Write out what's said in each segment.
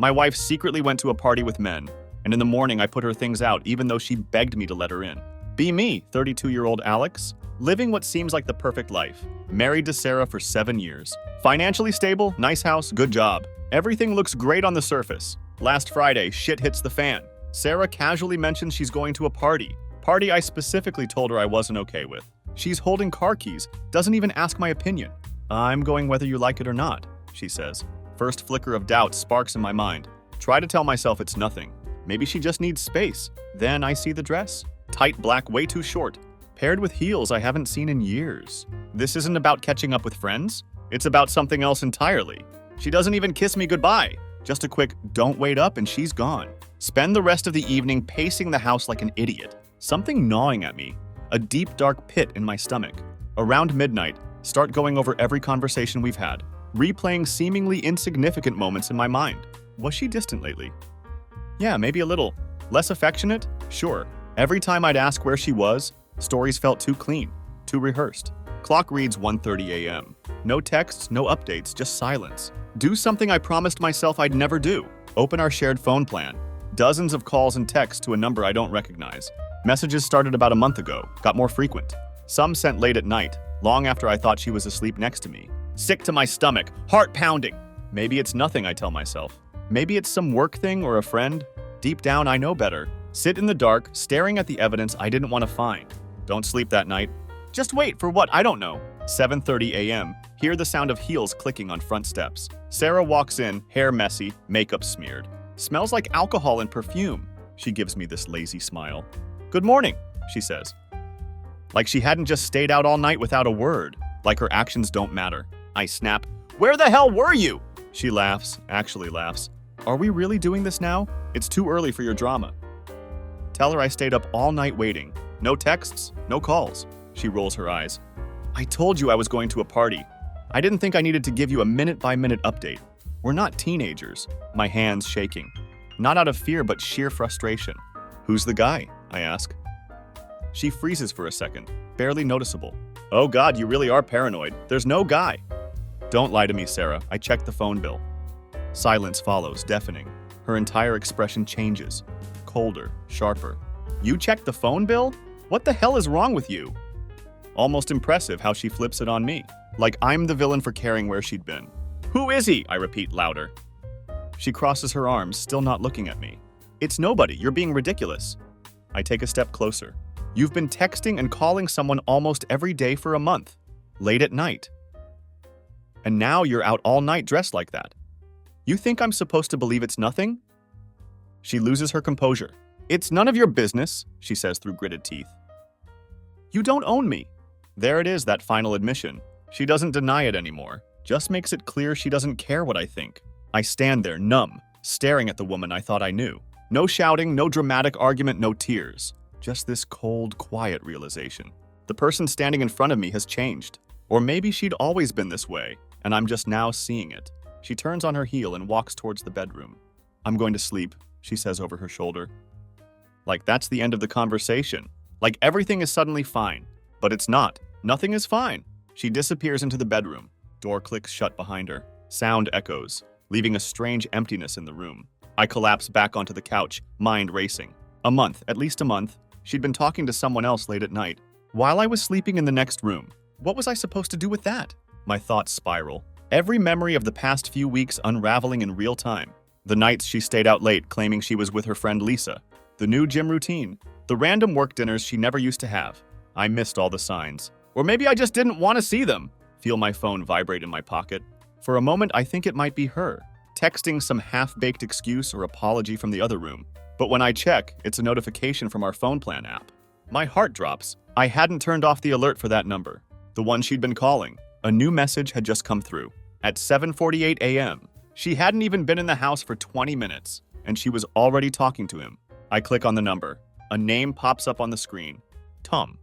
My wife secretly went to a party with men, and in the morning I put her things out even though she begged me to let her in. Be me, 32-year-old Alex, living what seems like the perfect life. Married to Sarah for 7 years. Financially stable, nice house, good job. Everything looks great on the surface. Last Friday, shit hits the fan. Sarah casually mentions she's going to a party. Party I specifically told her I wasn't okay with. She's holding car keys, doesn't even ask my opinion. I'm going whether you like it or not, she says. First flicker of doubt sparks in my mind. Try to tell myself it's nothing. Maybe she just needs space. Then I see the dress. Tight black, way too short. Paired with heels I haven't seen in years. This isn't about catching up with friends. It's about something else entirely. She doesn't even kiss me goodbye. Just a quick, don't wait up, and she's gone. Spend the rest of the evening pacing the house like an idiot. Something gnawing at me. A deep, dark pit in my stomach. Around midnight, start going over every conversation we've had. Replaying seemingly insignificant moments in my mind. Was she distant lately? Yeah, maybe a little. Less affectionate? Sure. Every time I'd ask where she was, stories felt too clean, too rehearsed. Clock reads 1:30 a.m. No texts, no updates, just silence. Do something I promised myself I'd never do. Open our shared phone plan. Dozens of calls and texts to a number I don't recognize. Messages started about a month ago, got more frequent. Some sent late at night, long after I thought she was asleep next to me. Sick to my stomach, heart pounding. Maybe it's nothing, I tell myself. Maybe it's some work thing or a friend. Deep down, I know better. Sit in the dark, staring at the evidence I didn't want to find. Don't sleep that night. Just wait for what? I don't know. 7:30 a.m. Hear the sound of heels clicking on front steps. Sarah walks in, hair messy, makeup smeared. Smells like alcohol and perfume. She gives me this lazy smile. Good morning, she says. Like she hadn't just stayed out all night without a word. Like her actions don't matter. I snap. Where the hell were you? She laughs, actually laughs. Are we really doing this now? It's too early for your drama. Tell her I stayed up all night waiting. No texts, no calls. She rolls her eyes. I told you I was going to a party. I didn't think I needed to give you a minute-by-minute update. We're not teenagers. My hands shaking. Not out of fear, but sheer frustration. Who's the guy? I ask. She freezes for a second, barely noticeable. Oh God, you really are paranoid. There's no guy. Don't lie to me, Sarah. I checked the phone bill. Silence follows, deafening. Her entire expression changes. Colder, sharper. You checked the phone bill? What the hell is wrong with you? Almost impressive how she flips it on me. Like I'm the villain for caring where she'd been. Who is he? I repeat louder. She crosses her arms, still not looking at me. It's nobody. You're being ridiculous. I take a step closer. You've been texting and calling someone almost every day for a month. Late at night. And now you're out all night dressed like that. You think I'm supposed to believe it's nothing? She loses her composure. It's none of your business, she says through gritted teeth. You don't own me. There it is, that final admission. She doesn't deny it anymore, just makes it clear she doesn't care what I think. I stand there, numb, staring at the woman I thought I knew. No shouting, no dramatic argument, no tears. Just this cold, quiet realization. The person standing in front of me has changed. Or maybe she'd always been this way, and I'm just now seeing it. She turns on her heel and walks towards the bedroom. I'm going to sleep, she says over her shoulder. Like that's the end of the conversation. Like everything is suddenly fine. But it's not. Nothing is fine. She disappears into the bedroom. Door clicks shut behind her. Sound echoes, leaving a strange emptiness in the room. I collapse back onto the couch, mind racing. A month, at least a month. She'd been talking to someone else late at night. While I was sleeping in the next room. What was I supposed to do with that? My thoughts spiral. Every memory of the past few weeks unraveling in real time. The nights she stayed out late claiming she was with her friend Lisa. The new gym routine. The random work dinners she never used to have. I missed all the signs. Or maybe I just didn't want to see them. Feel my phone vibrate in my pocket. For a moment, I think it might be her, texting some half-baked excuse or apology from the other room. But when I check, it's a notification from our phone plan app. My heart drops. I hadn't turned off the alert for that number. The one she'd been calling. A new message had just come through. At 7:48 a.m. She hadn't even been in the house for 20 minutes, and she was already talking to him. I click on the number. A name pops up on the screen. Tom.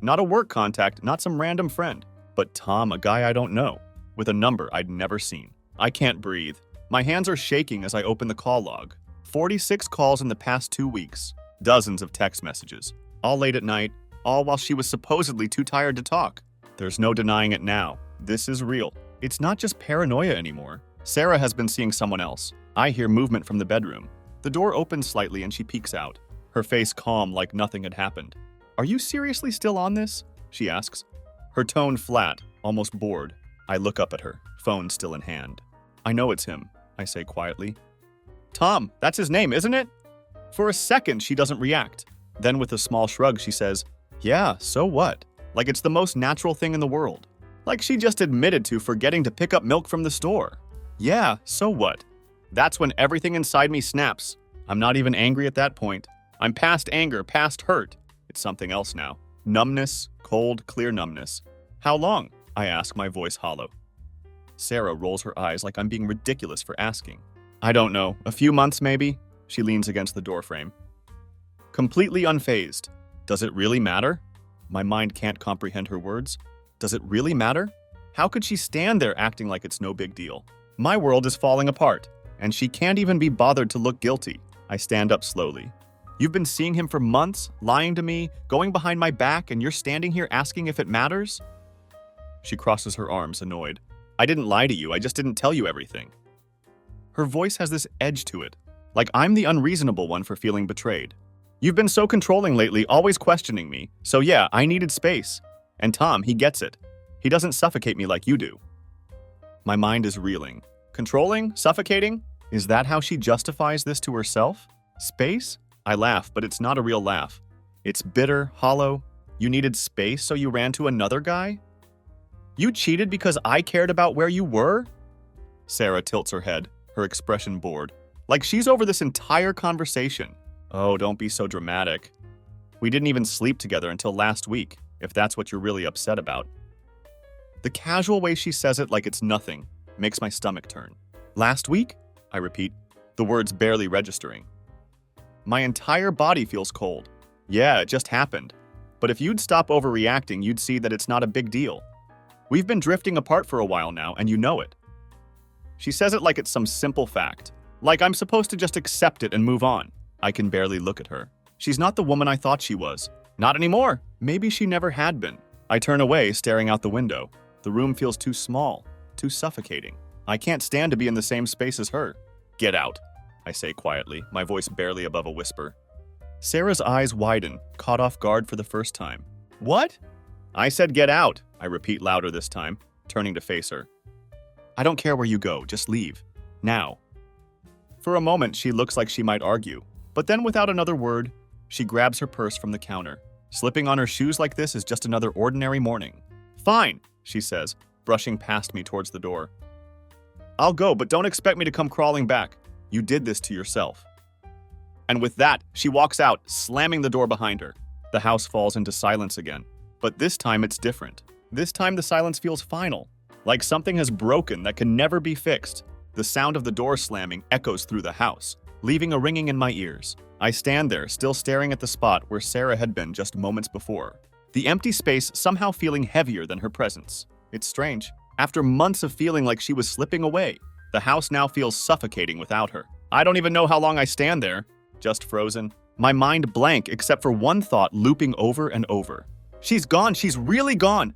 Not a work contact, not some random friend, but Tom, a guy I don't know, with a number I'd never seen. I can't breathe. My hands are shaking as I open the call log. 46 calls in the past 2 weeks. Dozens of text messages. All late at night, all while she was supposedly too tired to talk. There's no denying it now. This is real. It's not just paranoia anymore. Sarah has been seeing someone else. I hear movement from the bedroom. The door opens slightly and she peeks out, her face calm like nothing had happened. "Are you seriously still on this?" she asks. Her tone flat, almost bored. I look up at her, phone still in hand. "I know it's him," I say quietly. "Tom, that's his name, isn't it?" For a second, she doesn't react. Then with a small shrug, she says, "Yeah, so what?" Like it's the most natural thing in the world. Like she just admitted to forgetting to pick up milk from the store. Yeah, so what? That's when everything inside me snaps. I'm not even angry at that point. I'm past anger, past hurt. It's something else now. Numbness, cold, clear numbness. "How long?" I ask, my voice hollow. Sarah rolls her eyes like I'm being ridiculous for asking. "I don't know, a few months maybe?" She leans against the doorframe. Completely unfazed. Does it really matter? My mind can't comprehend her words. Does it really matter? How could she stand there acting like it's no big deal? My world is falling apart, and she can't even be bothered to look guilty. I stand up slowly. "You've been seeing him for months, lying to me, going behind my back, and you're standing here asking if it matters?" She crosses her arms, annoyed. "I didn't lie to you, I just didn't tell you everything." Her voice has this edge to it, like I'm the unreasonable one for feeling betrayed. "You've been so controlling lately, always questioning me, so yeah, I needed space. And Tom, he gets it. He doesn't suffocate me like you do." My mind is reeling. Controlling? Suffocating? Is that how she justifies this to herself? Space? I laugh, but it's not a real laugh. It's bitter, hollow. You needed space, so you ran to another guy? You cheated because I cared about where you were? Sarah tilts her head, her expression bored. Like she's over this entire conversation. "Oh, don't be so dramatic. We didn't even sleep together until last week, if that's what you're really upset about." The casual way she says it like it's nothing makes my stomach turn. "Last week?" I repeat, the words barely registering. My entire body feels cold. Yeah, it just happened. But if you'd stop overreacting, you'd see that it's not a big deal. We've been drifting apart for a while now, and you know it. She says it like it's some simple fact. Like I'm supposed to just accept it and move on. I can barely look at her. She's not the woman I thought she was. Not anymore. Maybe she never had been. I turn away, staring out the window. The room feels too small, too suffocating. I can't stand to be in the same space as her. "Get out," I say quietly, my voice barely above a whisper. Sarah's eyes widen, caught off guard for the first time. "What?" "I said get out," I repeat louder this time, turning to face her. "I don't care where you go, just leave. Now." For a moment, she looks like she might argue, but then without another word, she grabs her purse from the counter. Slipping on her shoes like this is just another ordinary morning. "Fine," she says, brushing past me towards the door. "I'll go, but don't expect me to come crawling back. You did this to yourself." And with that, she walks out, slamming the door behind her. The house falls into silence again. But this time it's different. This time the silence feels final, like something has broken that can never be fixed. The sound of the door slamming echoes through the house, leaving a ringing in my ears. I stand there, still staring at the spot where Sarah had been just moments before. The empty space somehow feeling heavier than her presence. It's strange. After months of feeling like she was slipping away, the house now feels suffocating without her. I don't even know how long I stand there, just frozen. My mind blank except for one thought looping over and over. She's gone, she's really gone.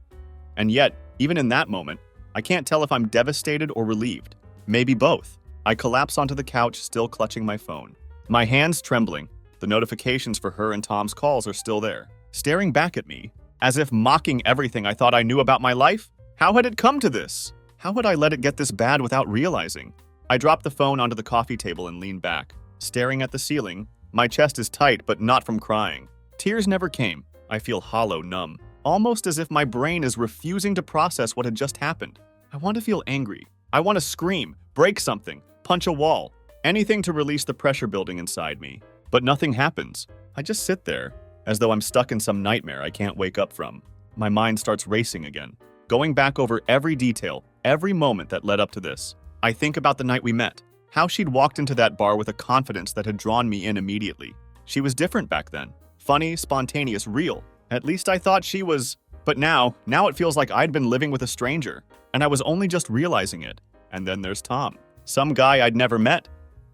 And yet, even in that moment, I can't tell if I'm devastated or relieved. Maybe both. I collapse onto the couch, still clutching my phone. My hands trembling. The notifications for her and Tom's calls are still there, staring back at me, as if mocking everything I thought I knew about my life. How had it come to this? How had I let it get this bad without realizing? I drop the phone onto the coffee table and lean back, staring at the ceiling. My chest is tight, but not from crying. Tears never came. I feel hollow, numb, almost as if my brain is refusing to process what had just happened. I want to feel angry. I want to scream, break something, punch a wall, anything to release the pressure building inside me. But nothing happens. I just sit there, as though I'm stuck in some nightmare I can't wake up from. My mind starts racing again, going back over every detail, every moment that led up to this. I think about the night we met, how she'd walked into that bar with a confidence that had drawn me in immediately. She was different back then. Funny, spontaneous, real. At least I thought she was. But now it feels like I'd been living with a stranger, and I was only just realizing it. And then there's Tom, some guy I'd never met,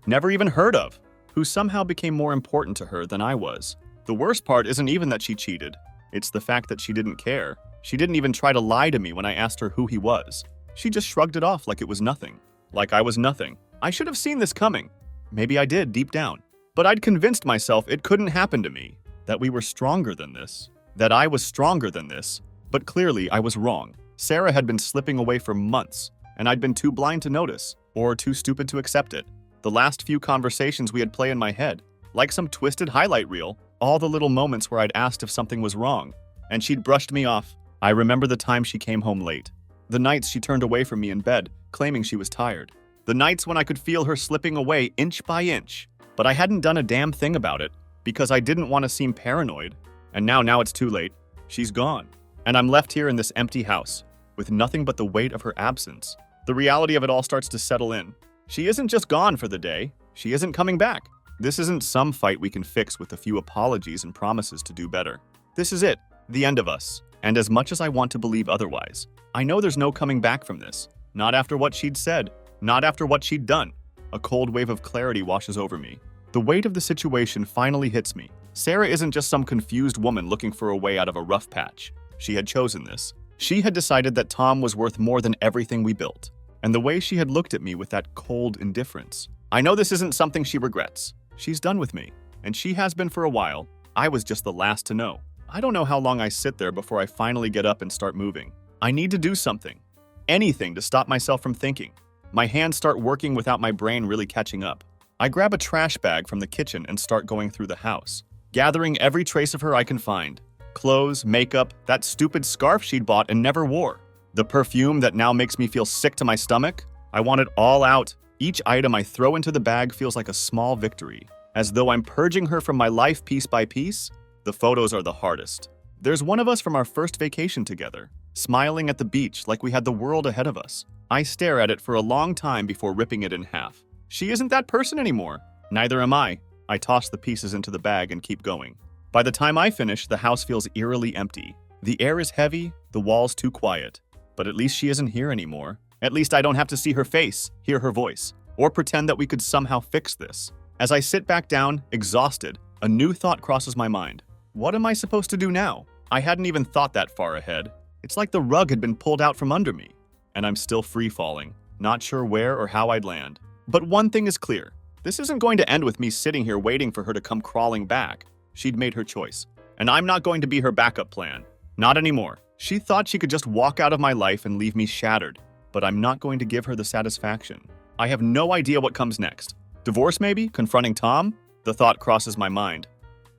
never even heard of, who somehow became more important to her than I was. The worst part isn't even that she cheated. It's the fact that she didn't care. She didn't even try to lie to me when I asked her who he was. She just shrugged it off like it was nothing. Like I was nothing. I should have seen this coming. Maybe I did deep down. But I'd convinced myself it couldn't happen to me, that we were stronger than this, that I was stronger than this. But clearly I was wrong. Sarah had been slipping away for months, and I'd been too blind to notice, or too stupid to accept it. The last few conversations we had play in my head, like some twisted highlight reel, all the little moments where I'd asked if something was wrong, and she'd brushed me off. I remember the time she came home late. The nights she turned away from me in bed, claiming she was tired. The nights when I could feel her slipping away inch by inch. But I hadn't done a damn thing about it, because I didn't want to seem paranoid. And now it's too late. She's gone. And I'm left here in this empty house, with nothing but the weight of her absence. The reality of it all starts to settle in. She isn't just gone for the day. She isn't coming back. This isn't some fight we can fix with a few apologies and promises to do better. This is it, the end of us. And as much as I want to believe otherwise, I know there's no coming back from this. Not after what she'd said. Not after what she'd done. A cold wave of clarity washes over me. The weight of the situation finally hits me. Sarah isn't just some confused woman looking for a way out of a rough patch. She had chosen this. She had decided that Tom was worth more than everything we built. And the way she had looked at me with that cold indifference. I know this isn't something she regrets. She's done with me. And she has been for a while. I was just the last to know. I don't know how long I sit there before I finally get up and start moving. I need to do something. Anything to stop myself from thinking. My hands start working without my brain really catching up. I grab a trash bag from the kitchen and start going through the house, gathering every trace of her I can find. Clothes, makeup, that stupid scarf she'd bought and never wore. The perfume that now makes me feel sick to my stomach. I want it all out. Each item I throw into the bag feels like a small victory. As though I'm purging her from my life piece by piece. The photos are the hardest. There's one of us from our first vacation together, smiling at the beach like we had the world ahead of us. I stare at it for a long time before ripping it in half. She isn't that person anymore. Neither am I. I toss the pieces into the bag and keep going. By the time I finish, the house feels eerily empty. The air is heavy, the walls too quiet. But at least she isn't here anymore. At least I don't have to see her face, hear her voice, or pretend that we could somehow fix this. As I sit back down, exhausted, a new thought crosses my mind. What am I supposed to do now? I hadn't even thought that far ahead. It's like the rug had been pulled out from under me, and I'm still free-falling, not sure where or how I'd land. But one thing is clear. This isn't going to end with me sitting here waiting for her to come crawling back. She'd made her choice, and I'm not going to be her backup plan. Not anymore. She thought she could just walk out of my life and leave me shattered, but I'm not going to give her the satisfaction. I have no idea what comes next. Divorce maybe? Confronting Tom? The thought crosses my mind.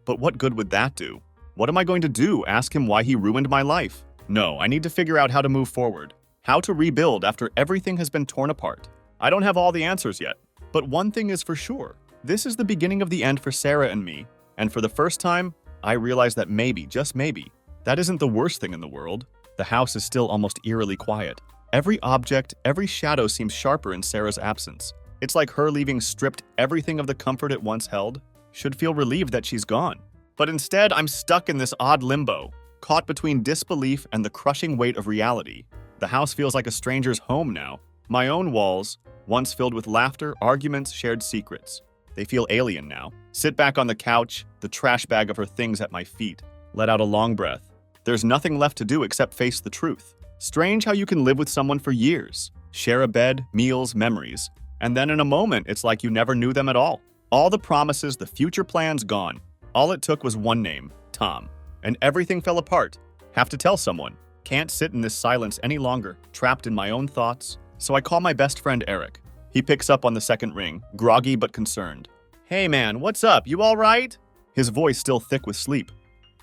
But what good would that do? What am I going to do? Ask him why he ruined my life? No, I need to figure out how to move forward. How to rebuild after everything has been torn apart. I don't have all the answers yet, but one thing is for sure. This is the beginning of the end for Sarah and me, and for the first time, I realize that maybe, just maybe, that isn't the worst thing in the world. The house is still almost eerily quiet. Every object, every shadow seems sharper in Sarah's absence. It's like her leaving stripped everything of the comfort it once held. Should feel relieved that she's gone. But instead, I'm stuck in this odd limbo, caught between disbelief and the crushing weight of reality. The house feels like a stranger's home now. My own walls, once filled with laughter, arguments, shared secrets. They feel alien now. Sit back on the couch, the trash bag of her things at my feet. Let out a long breath. There's nothing left to do except face the truth. Strange how you can live with someone for years, share a bed, meals, memories, and then in a moment, it's like you never knew them at all. All the promises, the future plans gone. All it took was one name, Tom. And everything fell apart. Have to tell someone. Can't sit in this silence any longer, trapped in my own thoughts. So I call my best friend Eric. He picks up on the second ring, groggy but concerned. Hey man, what's up? You all right? His voice still thick with sleep.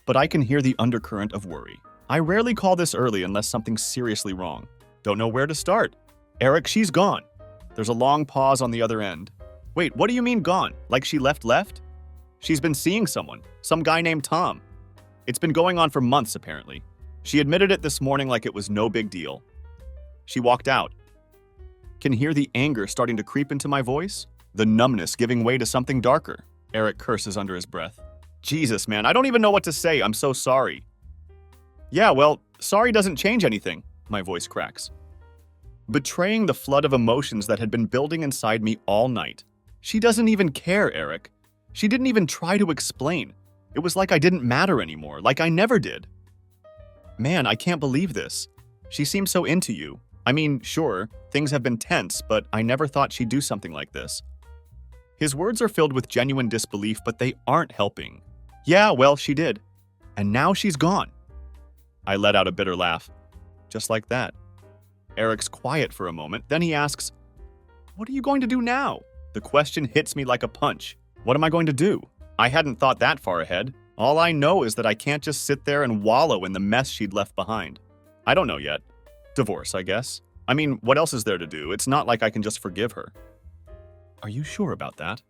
But I can hear the undercurrent of worry. I rarely call this early unless something's seriously wrong. Don't know where to start. Eric, she's gone. There's a long pause on the other end. Wait, what do you mean gone? Like she left? She's been seeing someone, some guy named Tom. It's been going on for months, apparently. She admitted it this morning like it was no big deal. She walked out. Can hear the anger starting to creep into my voice, the numbness giving way to something darker. Eric curses under his breath. Jesus, man, I don't even know what to say. I'm so sorry. Yeah, well, sorry doesn't change anything, my voice cracks. Betraying the flood of emotions that had been building inside me all night. She doesn't even care, Eric. She didn't even try to explain. It was like I didn't matter anymore, like I never did. Man, I can't believe this. She seemed so into you, I mean, sure, things have been tense, but I never thought she'd do something like this. His words are filled with genuine disbelief, but they aren't helping. Yeah, well, she did. And now she's gone. I let out a bitter laugh. Just like that. Eric's quiet for a moment, then he asks, "What are you going to do now?" The question hits me like a punch. What am I going to do? I hadn't thought that far ahead. All I know is that I can't just sit there and wallow in the mess she'd left behind. I don't know yet. Divorce, I guess. I mean, what else is there to do? It's not like I can just forgive her. Are you sure about that?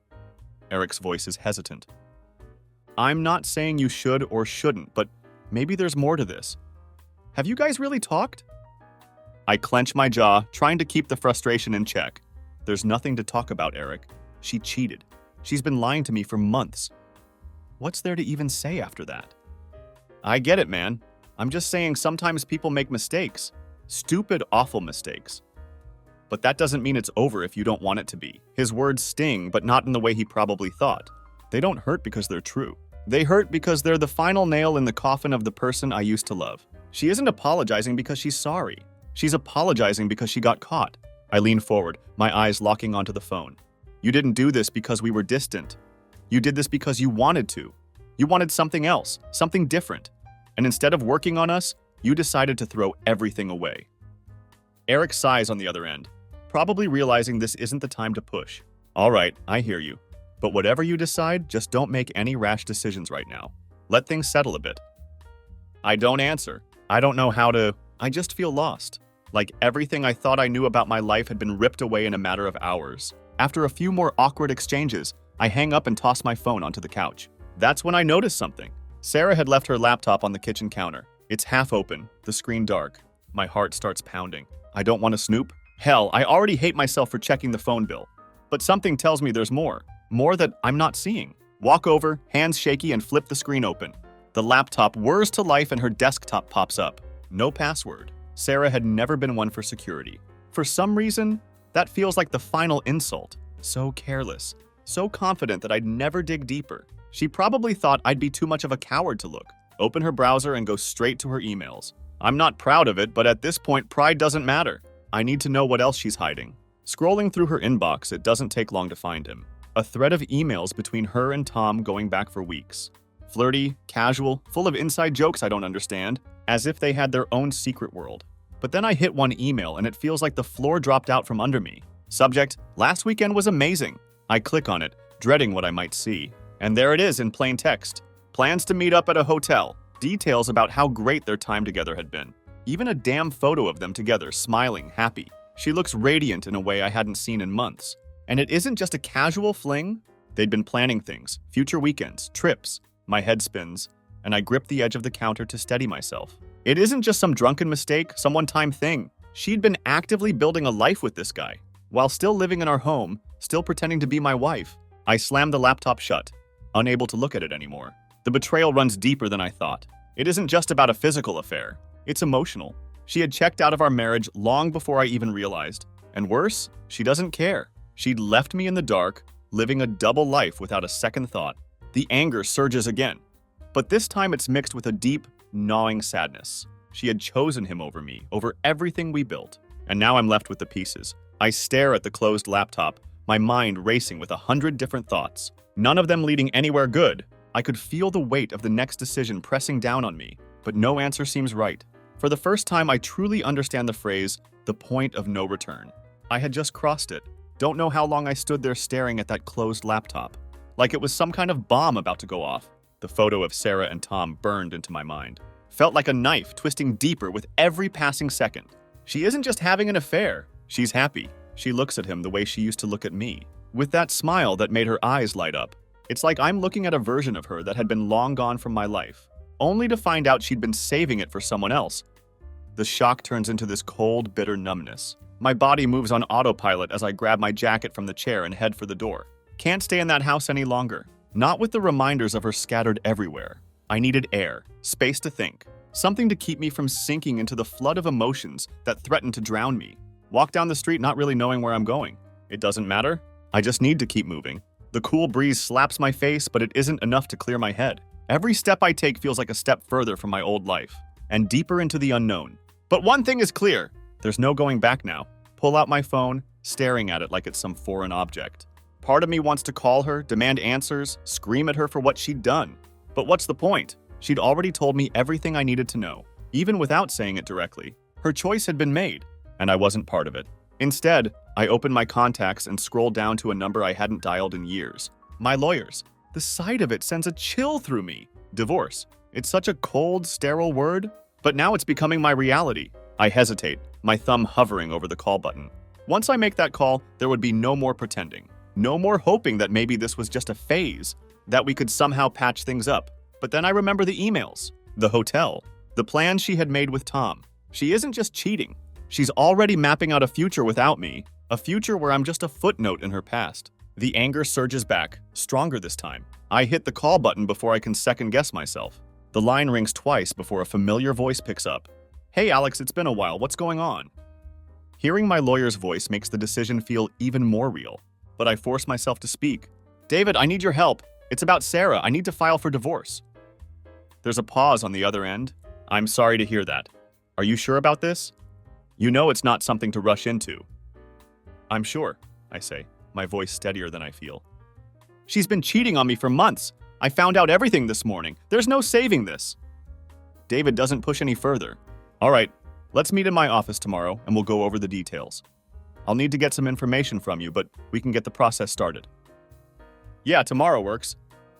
Eric's voice is hesitant. I'm not saying you should or shouldn't, but maybe there's more to this. Have you guys really talked? I clench my jaw, trying to keep the frustration in check. There's nothing to talk about, Eric. She cheated. She's been lying to me for months. What's there to even say after that? I get it, man. I'm just saying sometimes people make mistakes. Stupid, awful mistakes. But that doesn't mean it's over if you don't want it to be. His words sting, but not in the way he probably thought. They don't hurt because they're true. They hurt because they're the final nail in the coffin of the person I used to love. She isn't apologizing because she's sorry. She's apologizing because she got caught. I lean forward, my eyes locking onto the phone. You didn't do this because we were distant. You did this because you wanted to. You wanted something else, something different. And instead of working on us, you decided to throw everything away. Eric sighs on the other end, probably realizing this isn't the time to push. All right, I hear you. But whatever you decide, just don't make any rash decisions right now. Let things settle a bit. I don't answer. I don't know how to. I just feel lost. Like everything I thought I knew about my life had been ripped away in a matter of hours. After a few more awkward exchanges, I hang up and toss my phone onto the couch. That's when I notice something. Sarah had left her laptop on the kitchen counter. It's half open, the screen dark. My heart starts pounding. I don't want to snoop. Hell, I already hate myself for checking the phone bill. But something tells me there's more. More that I'm not seeing. Walk over, hands shaky, and flip the screen open. The laptop whirs to life and her desktop pops up. No password. Sarah had never been one for security. For some reason, that feels like the final insult. So careless. So confident that I'd never dig deeper. She probably thought I'd be too much of a coward to look, open her browser and go straight to her emails. I'm not proud of it, but at this point, pride doesn't matter. I need to know what else she's hiding. Scrolling through her inbox, it doesn't take long to find him. A thread of emails between her and Tom going back for weeks. Flirty, casual, full of inside jokes I don't understand, as if they had their own secret world. But then I hit one email and it feels like the floor dropped out from under me. Subject, last weekend was amazing. I click on it, dreading what I might see. And there it is in plain text. Plans to meet up at a hotel. Details about how great their time together had been. Even a damn photo of them together, smiling, happy. She looks radiant in a way I hadn't seen in months. And it isn't just a casual fling. They'd been planning things, future weekends, trips. My head spins, and I grip the edge of the counter to steady myself. It isn't just some drunken mistake, some one-time thing. She'd been actively building a life with this guy, while still living in our home, still pretending to be my wife. I slammed the laptop shut, unable to look at it anymore. The betrayal runs deeper than I thought. It isn't just about a physical affair. It's emotional. She had checked out of our marriage long before I even realized. And worse, she doesn't care. She'd left me in the dark, living a double life without a second thought. The anger surges again, but this time it's mixed with a deep, gnawing sadness. She had chosen him over me, over everything we built, and now I'm left with the pieces. I stare at the closed laptop, my mind racing with 100 different thoughts, none of them leading anywhere good. I could feel the weight of the next decision pressing down on me, but no answer seems right. For the first time, I truly understand the phrase, the point of no return. I had just crossed it. Don't know how long I stood there staring at that closed laptop. Like it was some kind of bomb about to go off. The photo of Sarah and Tom burned into my mind. Felt like a knife twisting deeper with every passing second. She isn't just having an affair. She's happy. She looks at him the way she used to look at me, with that smile that made her eyes light up. It's like I'm looking at a version of her that had been long gone from my life, only to find out she'd been saving it for someone else. The shock turns into this cold, bitter numbness. My body moves on autopilot as I grab my jacket from the chair and head for the door. Can't stay in that house any longer. Not with the reminders of her scattered everywhere. I needed air, space to think, something to keep me from sinking into the flood of emotions that threatened to drown me. Walk down the street not really knowing where I'm going. It doesn't matter. I just need to keep moving. The cool breeze slaps my face, but it isn't enough to clear my head. Every step I take feels like a step further from my old life, and deeper into the unknown. But one thing is clear. There's no going back now. Pull out my phone, staring at it like it's some foreign object. Part of me wants to call her, demand answers, scream at her for what she'd done. But what's the point? She'd already told me everything I needed to know, even without saying it directly. Her choice had been made, and I wasn't part of it. Instead, I opened my contacts and scrolled down to a number I hadn't dialed in years. My lawyers. The sight of it sends a chill through me. Divorce. It's such a cold, sterile word, but now it's becoming my reality. I hesitate, my thumb hovering over the call button. Once I make that call, there would be no more pretending. No more hoping that maybe this was just a phase, that we could somehow patch things up. But then I remember the emails, the hotel, the plans she had made with Tom. She isn't just cheating. She's already mapping out a future without me, a future where I'm just a footnote in her past. The anger surges back, stronger this time. I hit the call button before I can second-guess myself. The line rings twice before a familiar voice picks up. Hey Alex, it's been a while, what's going on? Hearing my lawyer's voice makes the decision feel even more real, but I force myself to speak. David, I need your help. It's about Sarah, I need to file for divorce. There's a pause on the other end. I'm sorry to hear that. Are you sure about this? You know it's not something to rush into. I'm sure, I say, my voice steadier than I feel. She's been cheating on me for months. I found out everything this morning. There's no saving this. David doesn't push any further. All right, let's meet in my office tomorrow and we'll go over the details. I'll need to get some information from you, but we can get the process started. Yeah, tomorrow works.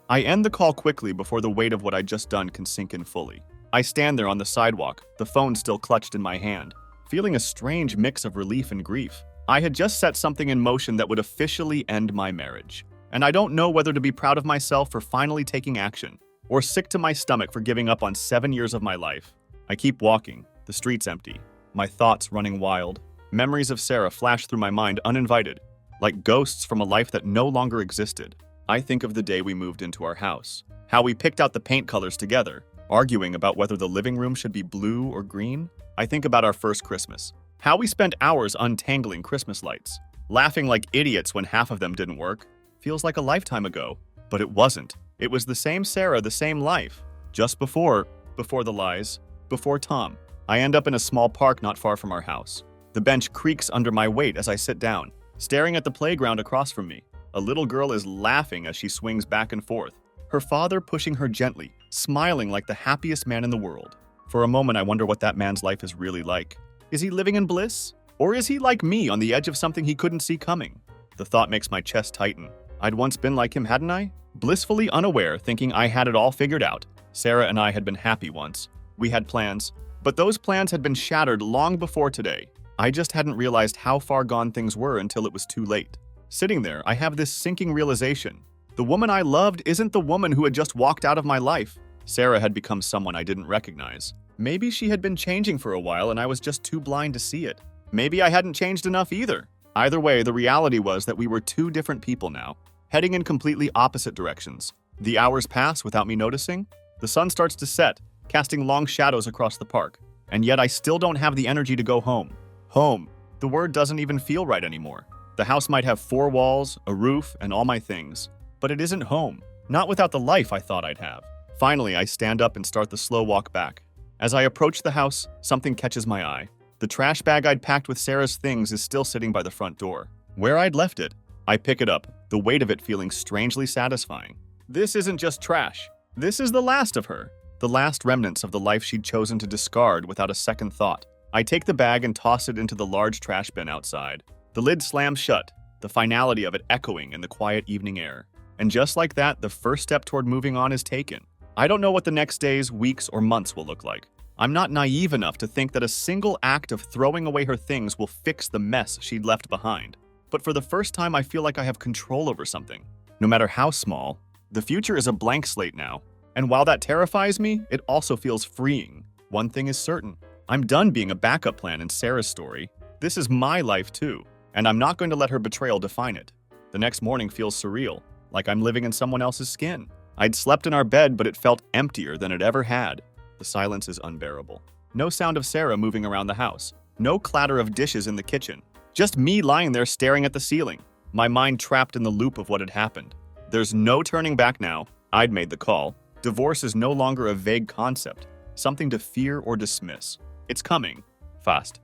I end the call quickly before the weight of what I'd just done can sink in fully. I stand there on the sidewalk, the phone still clutched in my hand, feeling a strange mix of relief and grief. I had just set something in motion that would officially end my marriage. And I don't know whether to be proud of myself for finally taking action, or sick to my stomach for giving up on 7 years of my life. I keep walking, the streets empty, my thoughts running wild. Memories of Sarah flash through my mind uninvited, like ghosts from a life that no longer existed. I think of the day we moved into our house, how we picked out the paint colors together, arguing about whether the living room should be blue or green. I think about our first Christmas, how we spent hours untangling Christmas lights, laughing like idiots when half of them didn't work. Feels like a lifetime ago, but it wasn't. It was the same Sarah, the same life. Just before the lies, before Tom. I end up in a small park not far from our house. The bench creaks under my weight as I sit down, staring at the playground across from me. A little girl is laughing as she swings back and forth, her father pushing her gently, smiling like the happiest man in the world. For a moment, I wonder what that man's life is really like. Is he living in bliss? Or is he like me on the edge of something he couldn't see coming? The thought makes my chest tighten. I'd once been like him, hadn't I? Blissfully unaware, thinking I had it all figured out. Sarah and I had been happy once. We had plans, but those plans had been shattered long before today. I just hadn't realized how far gone things were until it was too late. Sitting there, I have this sinking realization. The woman I loved isn't the woman who had just walked out of my life. Sarah had become someone I didn't recognize. Maybe she had been changing for a while and I was just too blind to see it. Maybe I hadn't changed enough either. Either way, the reality was that we were two different people now, heading in completely opposite directions. The hours pass without me noticing. The sun starts to set, casting long shadows across the park. And yet I still don't have the energy to go home. Home. The word doesn't even feel right anymore. The house might have 4 walls, a roof, and all my things. But it isn't home. Not without the life I thought I'd have. Finally, I stand up and start the slow walk back. As I approach the house, something catches my eye. The trash bag I'd packed with Sarah's things is still sitting by the front door, where I'd left it. I pick it up, the weight of it feeling strangely satisfying. This isn't just trash. This is the last of her. The last remnants of the life she'd chosen to discard without a second thought. I take the bag and toss it into the large trash bin outside. The lid slams shut, the finality of it echoing in the quiet evening air. And just like that, the first step toward moving on is taken. I don't know what the next days, weeks, or months will look like. I'm not naive enough to think that a single act of throwing away her things will fix the mess she'd left behind. But for the first time, I feel like I have control over something. No matter how small, the future is a blank slate now. And while that terrifies me, it also feels freeing. One thing is certain. I'm done being a backup plan in Sarah's story. This is my life too, and I'm not going to let her betrayal define it. The next morning feels surreal, like I'm living in someone else's skin. I'd slept in our bed, but it felt emptier than it ever had. The silence is unbearable. No sound of Sarah moving around the house. No clatter of dishes in the kitchen. Just me lying there staring at the ceiling, my mind trapped in the loop of what had happened. There's no turning back now. I'd made the call. Divorce is no longer a vague concept, something to fear or dismiss. It's coming. Fast.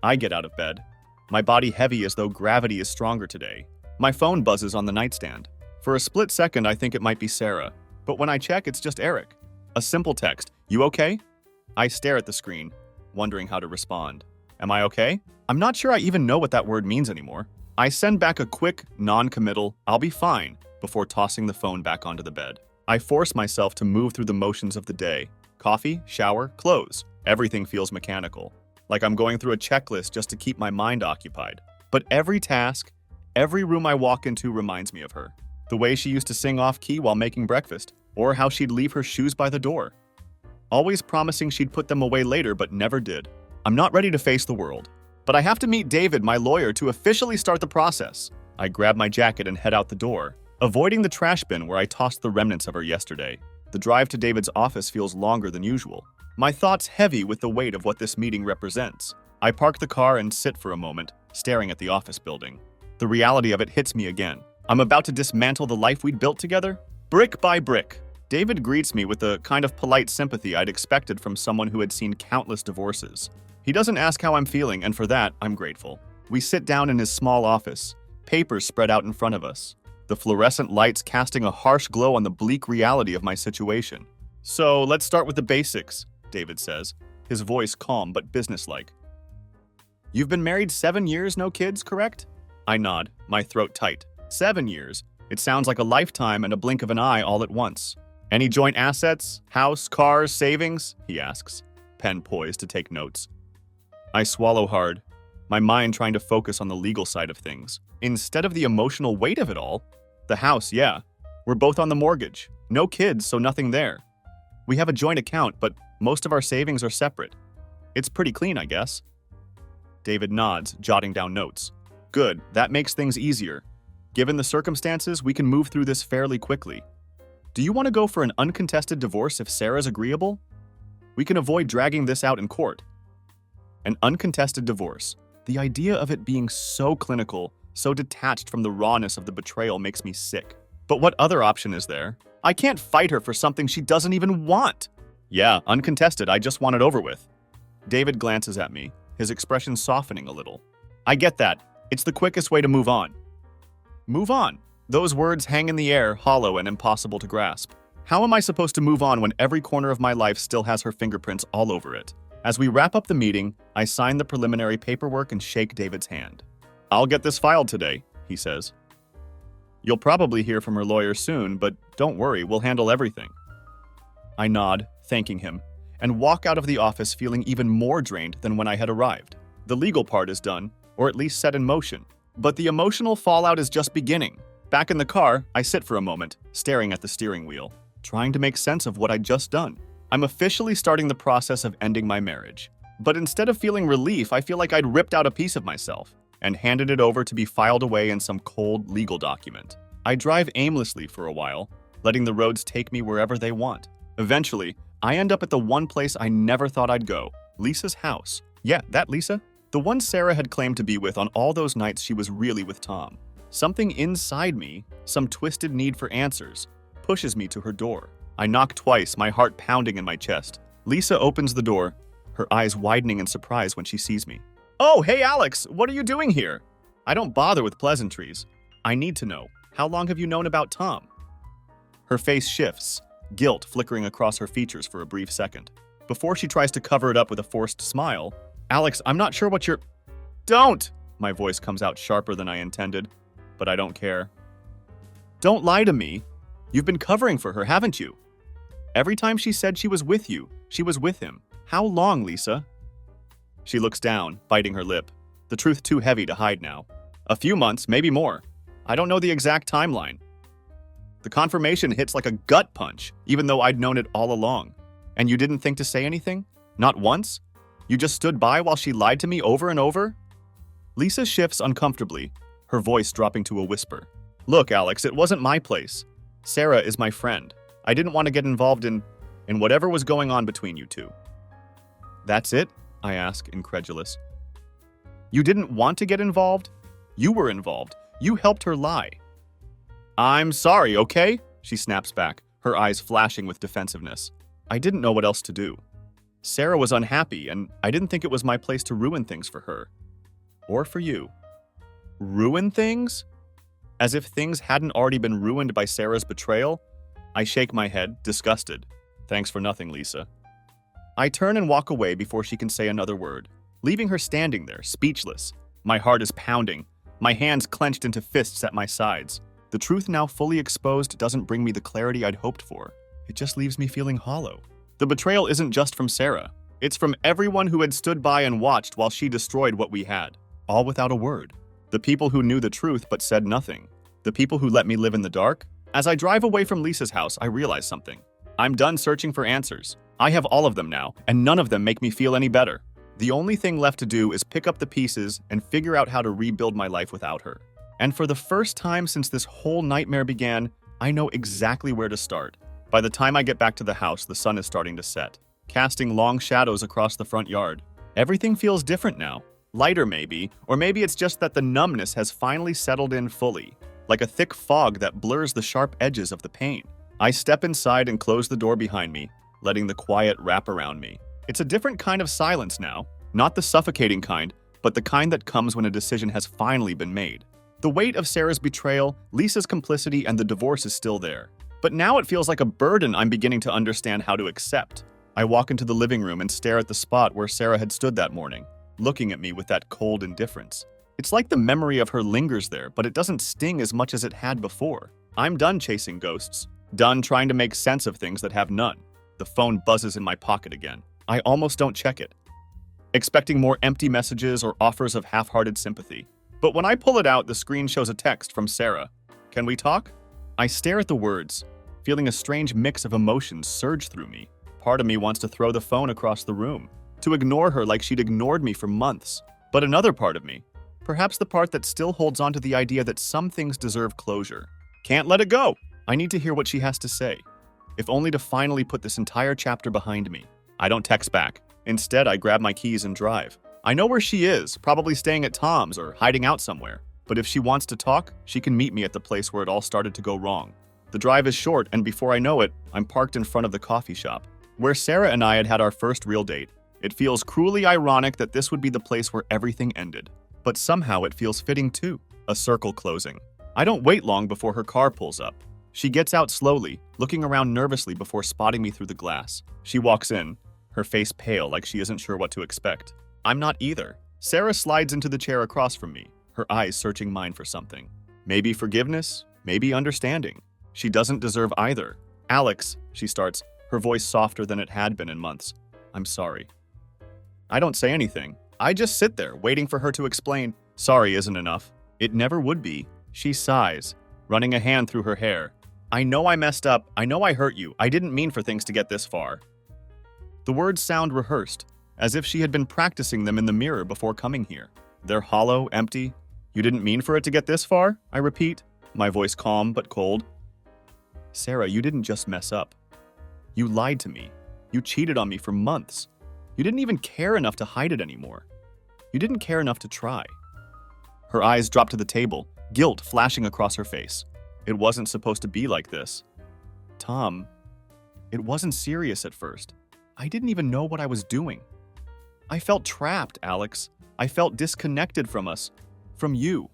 I get out of bed, my body heavy as though gravity is stronger today. My phone buzzes on the nightstand. For a split second, I think it might be Sarah, but when I check, it's just Eric. A simple text, "You okay?" I stare at the screen, wondering how to respond. Am I okay? I'm not sure I even know what that word means anymore. I send back a quick, non-committal, "I'll be fine," before tossing the phone back onto the bed. I force myself to move through the motions of the day. Coffee, shower, clothes. Everything feels mechanical, like I'm going through a checklist just to keep my mind occupied. But every task, every room I walk into reminds me of her. The way she used to sing off-key while making breakfast, or how she'd leave her shoes by the door. Always promising she'd put them away later, but never did. I'm not ready to face the world, but I have to meet David, my lawyer, to officially start the process. I grab my jacket and head out the door, avoiding the trash bin where I tossed the remnants of her yesterday. The drive to David's office feels longer than usual. My thoughts heavy with the weight of what this meeting represents. I park the car and sit for a moment, staring at the office building. The reality of it hits me again. I'm about to dismantle the life we'd built together, brick by brick. David greets me with the kind of polite sympathy I'd expected from someone who had seen countless divorces. He doesn't ask how I'm feeling, and for that, I'm grateful. We sit down in his small office, papers spread out in front of us, the fluorescent lights casting a harsh glow on the bleak reality of my situation. "So, let's start with the basics," David says, his voice calm but businesslike. "You've been married 7 years, no kids, correct?" I nod, my throat tight. 7 years? It sounds like a lifetime and a blink of an eye all at once. "Any joint assets? House, cars, savings?" he asks, pen poised to take notes. I swallow hard, my mind trying to focus on the legal side of things, instead of the emotional weight of it all. The house, yeah. We're both on the mortgage. No kids, so nothing there. We have a joint account, but most of our savings are separate. It's pretty clean, I guess. David nods, jotting down notes. Good, that makes things easier. Given the circumstances, we can move through this fairly quickly. Do you want to go for an uncontested divorce if Sarah's agreeable? We can avoid dragging this out in court. An uncontested divorce. The idea of it being so clinical, so detached from the rawness of the betrayal makes me sick. But what other option is there? I can't fight her for something she doesn't even want. Yeah, uncontested, I just want it over with. David glances at me, his expression softening a little. I get that. It's the quickest way to move on. Move on. Those words hang in the air, hollow and impossible to grasp. How am I supposed to move on when every corner of my life still has her fingerprints all over it? As we wrap up the meeting, I sign the preliminary paperwork and shake David's hand. I'll get this filed today, he says. You'll probably hear from her lawyer soon, but don't worry, we'll handle everything. I nod, thanking him, and walk out of the office feeling even more drained than when I had arrived. The legal part is done, or at least set in motion, but the emotional fallout is just beginning. Back in the car, I sit for a moment, staring at the steering wheel, trying to make sense of what I'd just done. I'm officially starting the process of ending my marriage. But instead of feeling relief, I feel like I'd ripped out a piece of myself and handed it over to be filed away in some cold legal document. I drive aimlessly for a while, letting the roads take me wherever they want. Eventually, I end up at the one place I never thought I'd go, Lisa's house. Yeah, that Lisa. The one Sarah had claimed to be with on all those nights she was really with Tom. Something inside me, some twisted need for answers, pushes me to her door. I knock twice, my heart pounding in my chest. Lisa opens the door, her eyes widening in surprise when she sees me. Oh, hey Alex, what are you doing here? I don't bother with pleasantries. I need to know, how long have you known about Tom? Her face shifts, guilt flickering across her features for a brief second. Before she tries to cover it up with a forced smile, Alex, I'm not sure what you're... Don't! My voice comes out sharper than I intended, but I don't care. Don't lie to me. You've been covering for her, haven't you? Every time she said she was with you, she was with him. How long, Lisa? She looks down, biting her lip, the truth too heavy to hide now. A few months, maybe more. I don't know the exact timeline. The confirmation hits like a gut punch, even though I'd known it all along. And you didn't think to say anything? Not once? You just stood by while she lied to me over and over? Lisa shifts uncomfortably, her voice dropping to a whisper. Look, Alex, it wasn't my place. Sarah is my friend. I didn't want to get involved in whatever was going on between you two. That's it? I ask, incredulous. You didn't want to get involved? You were involved. You helped her lie. I'm sorry, okay? She snaps back, her eyes flashing with defensiveness. I didn't know what else to do. Sarah was unhappy, and I didn't think it was my place to ruin things for her. Or for you. Ruin things? As if things hadn't already been ruined by Sarah's betrayal? I shake my head, disgusted. Thanks for nothing, Lisa. I turn and walk away before she can say another word, leaving her standing there, speechless. My heart is pounding, my hands clenched into fists at my sides. The truth now fully exposed doesn't bring me the clarity I'd hoped for. It just leaves me feeling hollow. The betrayal isn't just from Sarah. It's from everyone who had stood by and watched while she destroyed what we had, all without a word. The people who knew the truth but said nothing. The people who let me live in the dark. As I drive away from Lisa's house, I realize something. I'm done searching for answers. I have all of them now, and none of them make me feel any better. The only thing left to do is pick up the pieces and figure out how to rebuild my life without her. And for the first time since this whole nightmare began, I know exactly where to start. By the time I get back to the house, the sun is starting to set, casting long shadows across the front yard. Everything feels different now. Lighter maybe, or maybe it's just that the numbness has finally settled in fully, like a thick fog that blurs the sharp edges of the pain. I step inside and close the door behind me, letting the quiet wrap around me. It's a different kind of silence now, not the suffocating kind, but the kind that comes when a decision has finally been made. The weight of Sarah's betrayal, Lisa's complicity, and the divorce is still there. But now it feels like a burden I'm beginning to understand how to accept. I walk into the living room and stare at the spot where Sarah had stood that morning, looking at me with that cold indifference. It's like the memory of her lingers there, but it doesn't sting as much as it had before. I'm done chasing ghosts, done trying to make sense of things that have none. The phone buzzes in my pocket again. I almost don't check it, expecting more empty messages or offers of half-hearted sympathy. But when I pull it out, the screen shows a text from Sarah. Can we talk? I stare at the words, feeling a strange mix of emotions surge through me. Part of me wants to throw the phone across the room, to ignore her like she'd ignored me for months. But another part of me, perhaps the part that still holds on to the idea that some things deserve closure, can't let it go. I need to hear what she has to say, if only to finally put this entire chapter behind me. I don't text back. Instead, I grab my keys and drive. I know where she is, probably staying at Tom's or hiding out somewhere. But if she wants to talk, she can meet me at the place where it all started to go wrong. The drive is short, and before I know it, I'm parked in front of the coffee shop, where Sarah and I had our first real date. It feels cruelly ironic that this would be the place where everything ended. But somehow it feels fitting too. A circle closing. I don't wait long before her car pulls up. She gets out slowly, looking around nervously before spotting me through the glass. She walks in, her face pale like she isn't sure what to expect. I'm not either. Sarah slides into the chair across from me, her eyes searching mine for something. Maybe forgiveness, maybe understanding. She doesn't deserve either. Alex, she starts, her voice softer than it had been in months. I'm sorry. I don't say anything. I just sit there, waiting for her to explain. Sorry isn't enough. It never would be. She sighs, running a hand through her hair. I know I messed up. I know I hurt you. I didn't mean for things to get this far. The words sound rehearsed, as if she had been practicing them in the mirror before coming here. They're hollow, empty. You didn't mean for it to get this far? I repeat, my voice calm but cold. Sarah, you didn't just mess up. You lied to me. You cheated on me for months. You didn't even care enough to hide it anymore. You didn't care enough to try. Her eyes drop to the table, guilt flashing across her face. It wasn't supposed to be like this. Tom, it wasn't serious at first. I didn't even know what I was doing. I felt trapped, Alex. I felt disconnected from us, from you.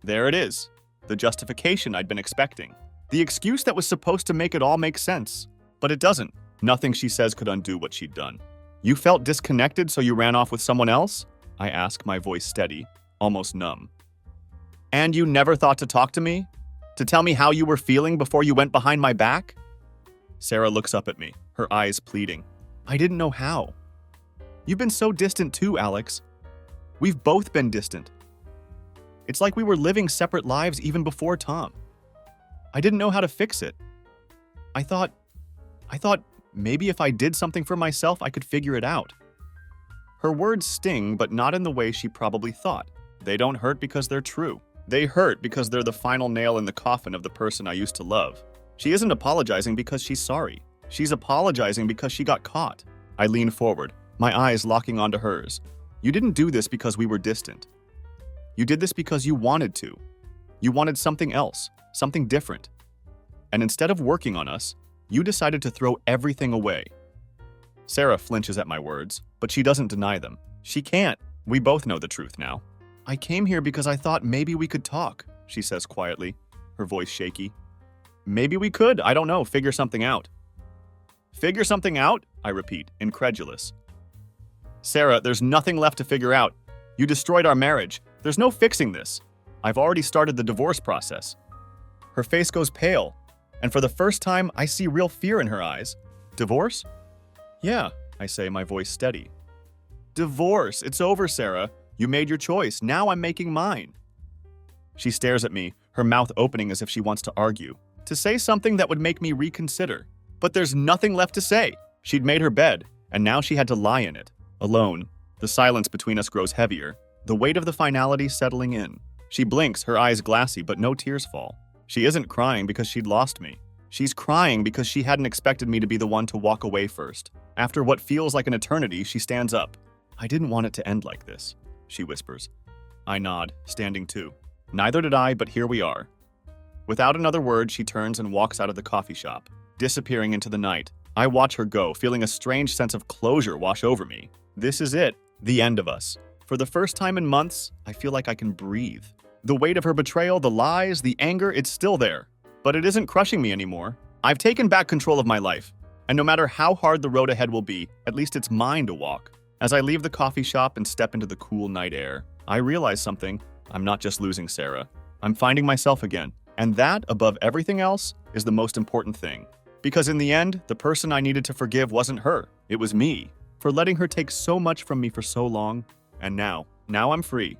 There it is, the justification I'd been expecting. The excuse that was supposed to make it all make sense. But it doesn't. Nothing she says could undo what she'd done. You felt disconnected, so you ran off with someone else? I ask, my voice steady, almost numb. And you never thought to talk to me? To tell me how you were feeling before you went behind my back? Sarah looks up at me, her eyes pleading. I didn't know how. You've been so distant too, Alex. We've both been distant. It's like we were living separate lives even before Tom. I didn't know how to fix it. I thought maybe if I did something for myself, I could figure it out. Her words sting, but not in the way she probably thought. They don't hurt because they're true. They hurt because they're the final nail in the coffin of the person I used to love. She isn't apologizing because she's sorry. She's apologizing because she got caught. I lean forward, my eyes locking onto hers. You didn't do this because we were distant. You did this because you wanted to. You wanted something else, something different. And instead of working on us, you decided to throw everything away. Sarah flinches at my words, but she doesn't deny them. She can't. We both know the truth now. I came here because I thought maybe we could talk, she says quietly, her voice shaky. Maybe we could, I don't know, figure something out. Figure something out? I repeat, incredulous. Sarah, there's nothing left to figure out. You destroyed our marriage. There's no fixing this. I've already started the divorce process. Her face goes pale, and for the first time, I see real fear in her eyes. Divorce? Yeah, I say, my voice steady. Divorce. It's over, Sarah. You made your choice. Now I'm making mine. She stares at me, her mouth opening as if she wants to argue, to say something that would make me reconsider. But there's nothing left to say. She'd made her bed, and now she had to lie in it, alone. The silence between us grows heavier, the weight of the finality settling in. She blinks, her eyes glassy, but no tears fall. She isn't crying because she'd lost me. She's crying because she hadn't expected me to be the one to walk away first. After what feels like an eternity, she stands up. I didn't want it to end like this, she whispers. I nod, standing too. Neither did I, but here we are. Without another word, she turns and walks out of the coffee shop, disappearing into the night. I watch her go, feeling a strange sense of closure wash over me. This is it, the end of us. For the first time in months, I feel like I can breathe. The weight of her betrayal, the lies, the anger, it's still there. But it isn't crushing me anymore. I've taken back control of my life. And no matter how hard the road ahead will be, at least it's mine to walk. As I leave the coffee shop and step into the cool night air, I realize something. I'm not just losing Sarah. I'm finding myself again. And that, above everything else, is the most important thing. Because in the end, the person I needed to forgive wasn't her. It was me. For letting her take so much from me for so long. And now I'm free.